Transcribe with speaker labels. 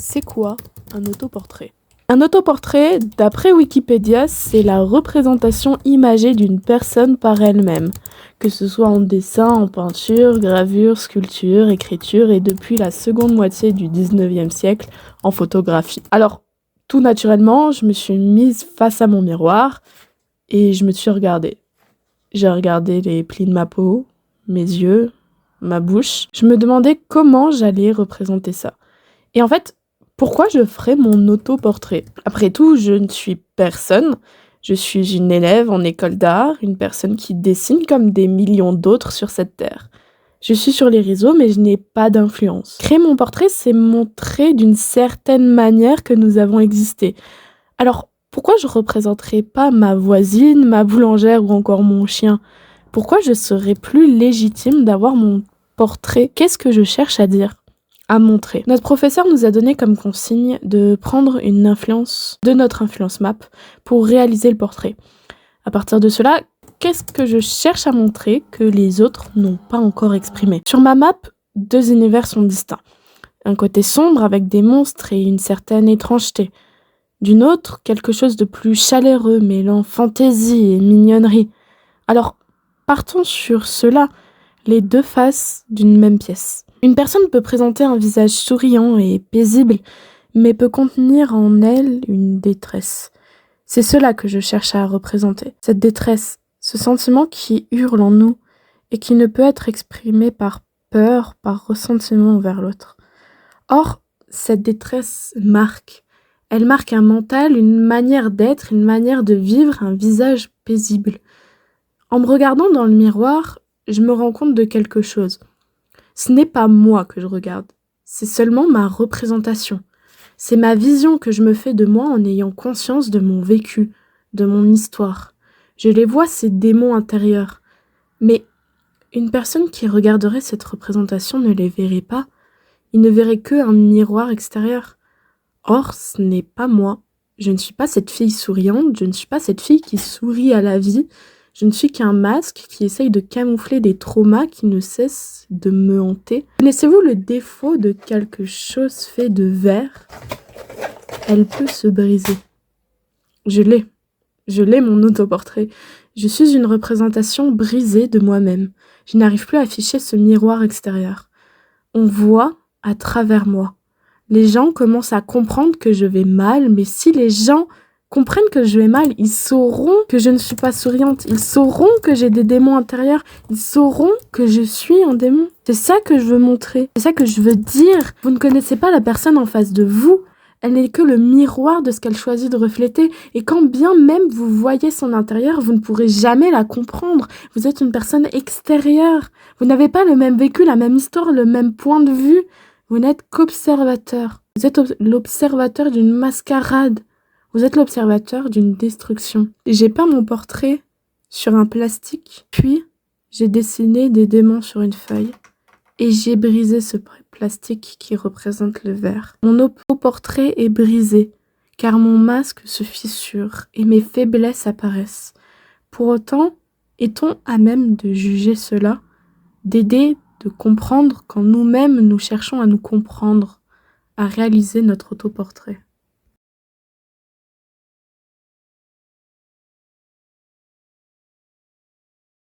Speaker 1: C'est quoi un autoportrait? Un autoportrait, d'après Wikipédia, c'est la représentation imagée d'une personne par elle-même, que ce soit en dessin, en peinture, gravure, sculpture, écriture et depuis la seconde moitié du 19e siècle, en photographie. Alors, tout naturellement, je me suis mise face à mon miroir et je me suis regardée. J'ai regardé les plis de ma peau, mes yeux, ma bouche. Je me demandais comment j'allais représenter ça. Et en fait, pourquoi je ferais mon autoportrait? Après tout, je ne suis personne. Je suis une élève en école d'art, une personne qui dessine comme des millions d'autres sur cette terre. Je suis sur les réseaux, mais je n'ai pas d'influence. Créer mon portrait, c'est montrer d'une certaine manière que nous avons existé. Alors, pourquoi je représenterais pas ma voisine, ma boulangère ou encore mon chien? Pourquoi je serais plus légitime d'avoir mon portrait? Qu'est-ce que je cherche à dire? À montrer. Notre professeur nous a donné comme consigne de prendre une influence de notre influence map pour réaliser le portrait. À partir de cela, qu'est-ce que je cherche à montrer que les autres n'ont pas encore exprimé? Sur ma map, deux univers sont distincts. Un côté sombre avec des monstres et une certaine étrangeté. D'une autre, quelque chose de plus chaleureux, mêlant fantaisie et mignonnerie. Alors, partons sur cela, les deux faces d'une même pièce. Une personne peut présenter un visage souriant et paisible, mais peut contenir en elle une détresse. C'est cela que je cherche à représenter. Cette détresse, ce sentiment qui hurle en nous et qui ne peut être exprimé par peur, par ressentiment envers l'autre. Or, cette détresse marque. Elle marque un mental, une manière d'être, une manière de vivre, un visage paisible. En me regardant dans le miroir, je me rends compte de quelque chose. Ce n'est pas moi que je regarde, c'est seulement ma représentation. C'est ma vision que je me fais de moi en ayant conscience de mon vécu, de mon histoire. Je les vois, ces démons intérieurs. Mais une personne qui regarderait cette représentation ne les verrait pas. Il ne verrait qu'un miroir extérieur. Or, ce n'est pas moi. Je ne suis pas cette fille souriante, je ne suis pas cette fille qui sourit à la vie. Je ne suis qu'un masque qui essaye de camoufler des traumas qui ne cessent de me hanter. Connaissez-vous le défaut de quelque chose fait de verre? Elle peut se briser. Je l'ai mon autoportrait. Je suis une représentation brisée de moi-même. Je n'arrive plus à afficher ce miroir extérieur. On voit à travers moi. Les gens commencent à comprendre que je vais mal, mais si les gens comprennent que je vais mal, ils sauront que je ne suis pas souriante, ils sauront que j'ai des démons intérieurs, ils sauront que je suis un démon. C'est ça que je veux montrer, c'est ça que je veux dire. Vous ne connaissez pas la personne en face de vous, elle n'est que le miroir de ce qu'elle choisit de refléter, et quand bien même vous voyez son intérieur, vous ne pourrez jamais la comprendre. Vous êtes une personne extérieure, vous n'avez pas le même vécu, la même histoire, le même point de vue, vous n'êtes qu'observateur. Vous êtes l'observateur d'une mascarade. Vous êtes l'observateur d'une destruction. J'ai peint mon portrait sur un plastique, puis j'ai dessiné des démons sur une feuille et j'ai brisé ce plastique qui représente le verre. Mon autoportrait est brisé car mon masque se fissure et mes faiblesses apparaissent. Pour autant, est-on à même de juger cela, d'aider, de comprendre quand nous-mêmes nous cherchons à nous comprendre, à réaliser notre autoportrait?